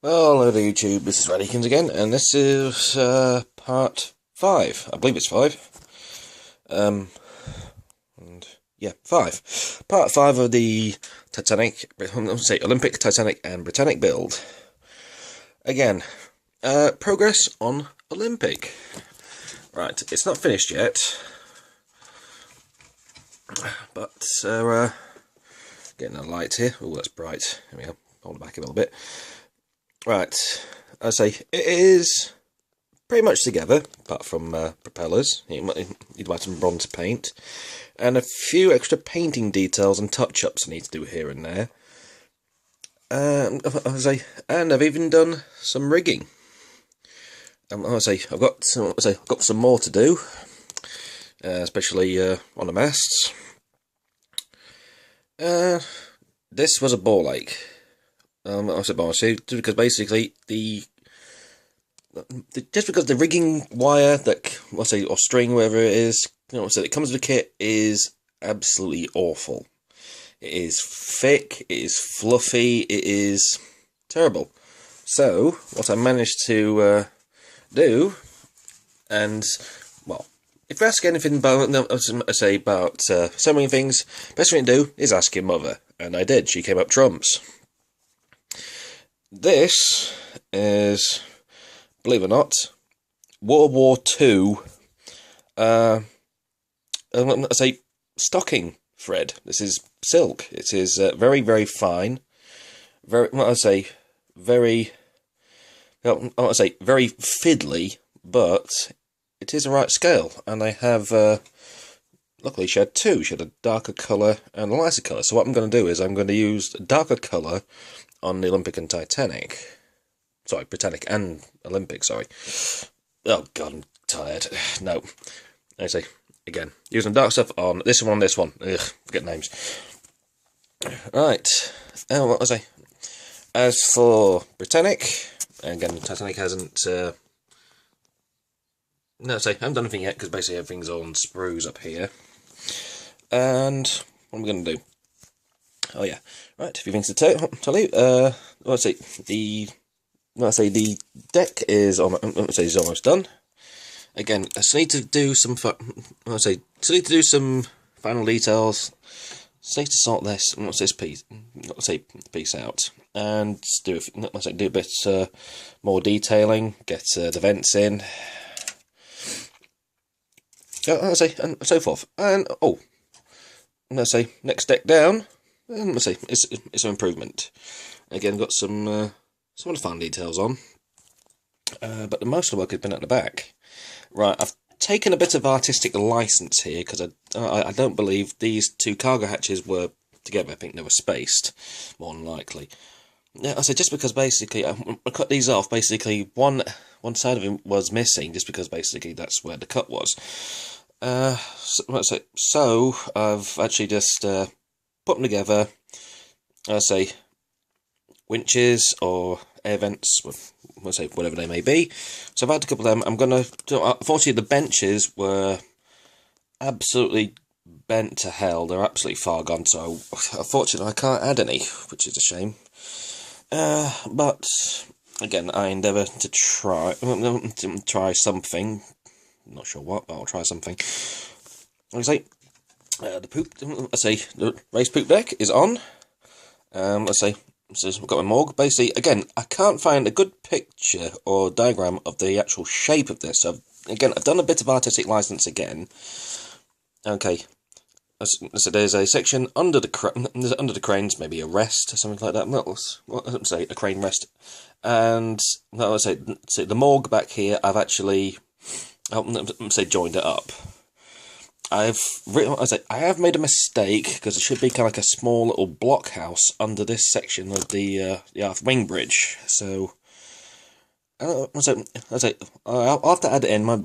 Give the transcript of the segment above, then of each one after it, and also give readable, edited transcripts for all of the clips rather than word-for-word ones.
Well, hello to YouTube, this is Radikins again, and this is part 5. I believe it's 5. And yeah, 5. Part 5 of the Titanic, Olympic, Titanic, and Britannic build. Again, progress on Olympic. Right, it's not finished yet, but getting a light here. Oh, that's bright. There we go. Hold it back a little bit. Right, I say it is pretty much together, apart from propellers. You might have some bronze paint, and a few extra painting details and touch-ups I need to do here and there. And I've even done some rigging. I've got some more to do, especially on the masts. This was a ball ache. Because basically just because the rigging wire that or string, whatever it is, that comes with the kit is absolutely awful. It is thick, it is fluffy, it is terrible. So what I managed to do, and well, if you ask anything about so many things, best thing to do is ask your mother, and I did. She came up trumps. This is, believe it or not, World War II, stocking thread. This is silk. It is very, very fine. Very very fiddly, but it is the right scale. And I have, luckily she had two. She had a darker colour and a lighter colour. So what I'm going to do is I'm going to use a darker colour on the Olympic and Titanic. Sorry, Britannic and Olympic, sorry. Oh god, I'm tired. No. I say, again, using dark stuff on this one, this one. Ugh, forget names. Right. What was I? As for Britannic, again, Titanic hasn't, I haven't done anything yet, because basically everything's on sprues up here. And what am I going to do? Oh yeah, right. A few things to tell you. The deck is is almost done. Again, I still need to do some. Some final details. Still need to sort this. Piece out, and do a bit more detailing. Get the vents in. And so forth. And next deck down. It's an improvement. Again, got some of the fun details on, but the most of the work has been at the back. Right, I've taken a bit of artistic license here because I don't believe these two cargo hatches were together. I think they were spaced, more than likely. Yeah, just because basically I cut these off. Basically, one side of it was missing, just because basically that's where the cut was. So I've actually just put them together, winches or air vents, whatever they may be. So I've had a couple of them. I'm going to, unfortunately the benches were absolutely bent to hell. They're absolutely far gone, so unfortunately I can't add any, which is a shame. But again, I endeavour to try something. I'm not sure what, but I'll try something. The race poop deck is on. So we've got my morgue. Basically, again, I can't find a good picture or diagram of the actual shape of this. So again, I've done a bit of artistic license again. Okay, so there's a section under the cranes, maybe a rest or something like that. A crane rest, and the morgue back here. I've actually joined it up. I have made a mistake, because it should be kind of like a small little blockhouse under this section of the aft wing bridge. So I'll have to add it in. I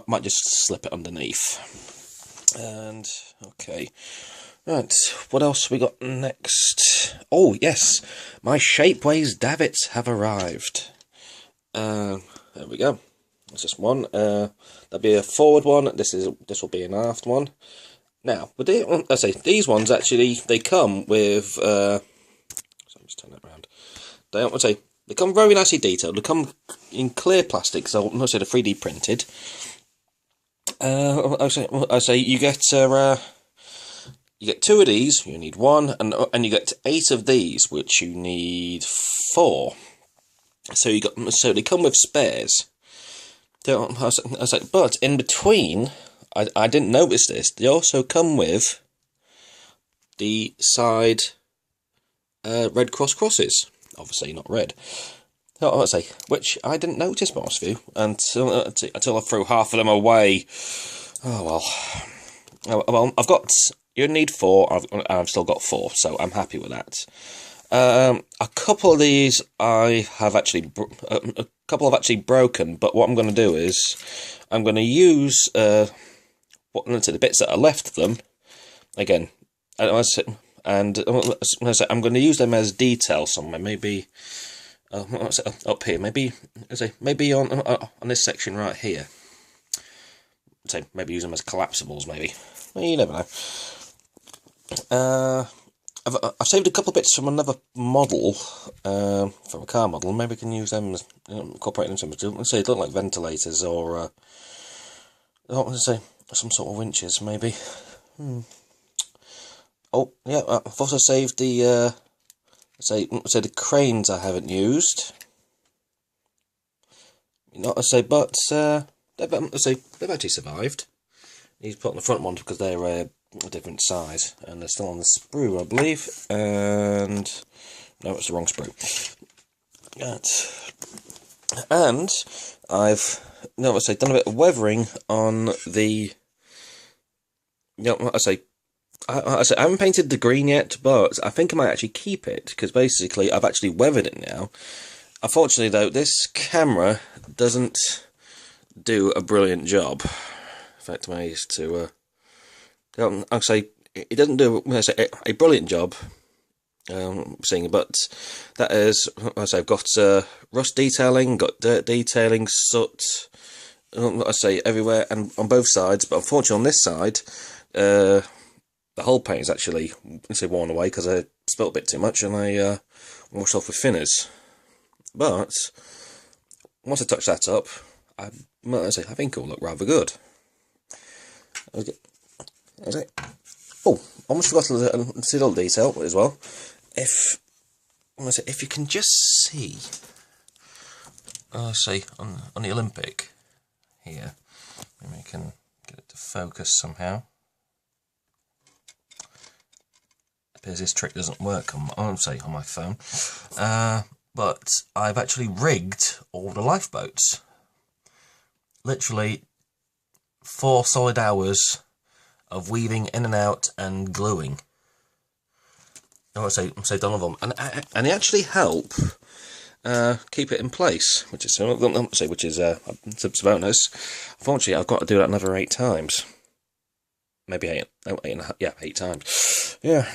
might just slip it underneath. And okay, right. What else we got next? Oh yes, my Shapeways davits have arrived. There we go. That's just one. That'll be a forward one. This will be an aft one. Now, with these ones actually, they come with. So I'm just turn that around. They They come very nicely detailed. They come in clear plastic, so not say they're 3D printed. I say you get 2 of these. You need 1, and you get 8 of these, which you need 4. So they come with spares. But in between, I didn't notice this. They also come with the side Red Cross crosses. Obviously not red. Which I didn't notice, most of you, until I threw half of them away. Oh well. I've got. You need 4. I've still got 4, so I'm happy with that. A couple of these have actually broken, but what I'm going to do is I'm going to use the bits that are left of them again, and I'm going to use them as detail somewhere. Maybe up here. Maybe on this section right here. Maybe use them as collapsibles. Maybe. Well, you never know. I've saved a couple of bits from another model, from a car model. Maybe we can use them as incorporate them into them. They look like ventilators or some sort of winches, maybe. Oh yeah, I've also saved the the cranes I haven't used. But they've actually survived. He's put on the front one because they're a different size, and they're still on the sprue, I believe. And no, it's the wrong sprue. And I've done a bit of weathering on the. I haven't painted the green yet, but I think I might actually keep it because basically I've actually weathered it now. Unfortunately, though, this camera doesn't do a brilliant job. In fact, I used to. I'll say it doesn't do a brilliant job. Seeing, but that is, I've got rust detailing, got dirt detailing, soot. Everywhere and on both sides. But unfortunately, on this side, the whole paint is actually worn away because I spilt a bit too much and I washed off with thinners. But once I touch that up, I think it will look rather good. Okay. Oh, almost forgot a little detail as well. If you can just see, on the Olympic here, maybe we can get it to focus somehow. Appears this trick doesn't work on my phone. But I've actually rigged all the lifeboats. Literally 4 solid hours of weaving in and out and gluing. Done of them, and they actually help keep it in place, which is a bonus. Unfortunately, I've got to do that another 8 times. Maybe 8. Oh, 8.5. Yeah, 8 times. Yeah.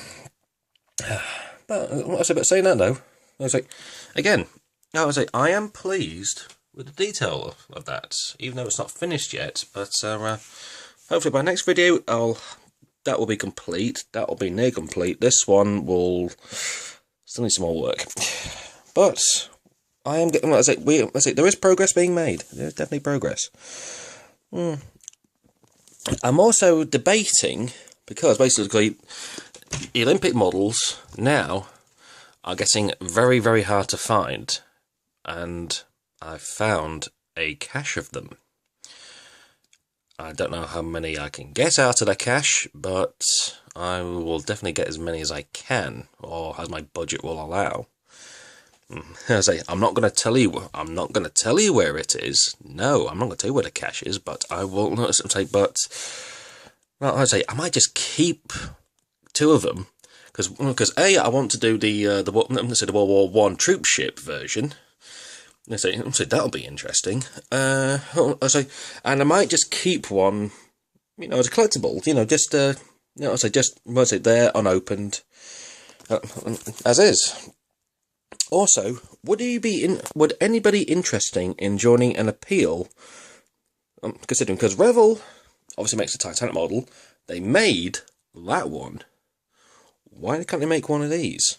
But saying that though, I am pleased with the detail of that, even though it's not finished yet. But hopefully by next video, that will be complete. That will be near complete. This one will still need some more work, but I am getting. There is progress being made. There's definitely progress. I'm also debating because basically Olympic models now are getting very, very hard to find, and I've found a cache of them. I don't know how many I can get out of the cache, but I will definitely get as many as I can, or as my budget will allow. I'm not going to tell you. I'm not going to tell you where it is. No, I'm not going to tell you where the cache is, but I will say. But I might just keep 2 of them because I want to do the World War One troop ship version. That'll be interesting. And I might just keep one, as a collectible. Just there unopened, as is. Also, would anybody interesting in joining an appeal? Considering because Revell obviously makes the Titanic model, they made that one. Why can't they make one of these?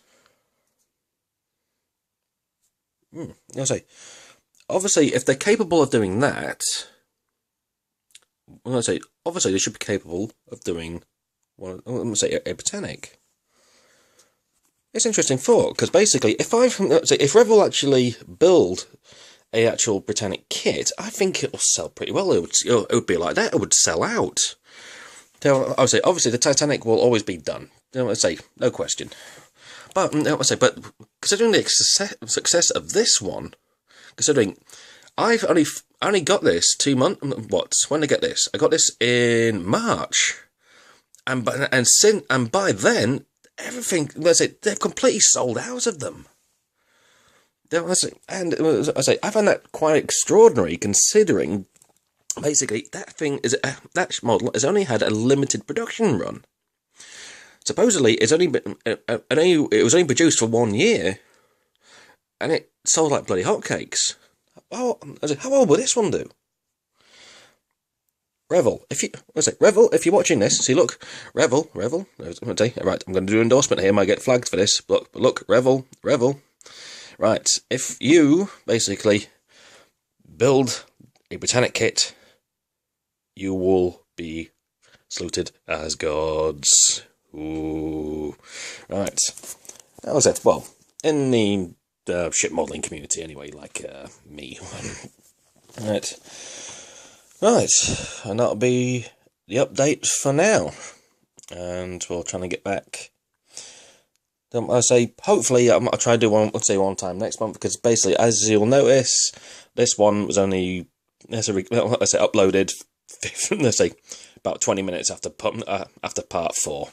I'll say, obviously, if they're capable of doing that, I'm gonna say, obviously, they should be capable of doing, I'm gonna say, a Britannic. It's an interesting thought, because basically, if Revell actually build a actual Britannic kit, I think it'll sell pretty well. It would be like that. It would sell out. So I would say, obviously, the Titanic will always be done. I would say, no question. But I would say, but considering the success of this one, considering I've only got this 2 months. What? When did I get this? I got this in March, and by then everything. Let's say they're completely sold out of them. And I find that quite extraordinary, considering basically that model has only had a limited production run. Supposedly, it was only produced for 1 year, and it sold like bloody hotcakes. How well will this one do? Revell, if you're watching this, see, look, Revell, right, I'm going to do an endorsement here, I might get flagged for this, but look, Revell, right, if you, basically, build a Britannic kit, you will be saluted as gods. Ooh, right, that was it, well, in the ship modelling community anyway, like, me. Right, and that'll be the update for now. And we'll try to get back. I say, hopefully, I'll try to do one time next month, because basically, as you'll notice, this one was only, uploaded, let's say, about 20 minutes after part 4.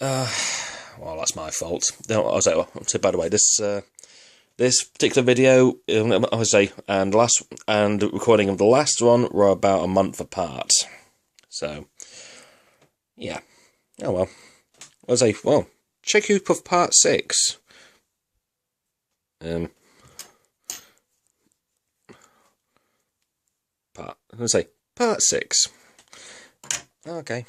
Well, that's my fault. I'll say, by the way, this particular video, I would say, and recording of the last one were about a month apart. So, yeah. Oh well. I would say, well, check out of part 6. Part 6. Okay.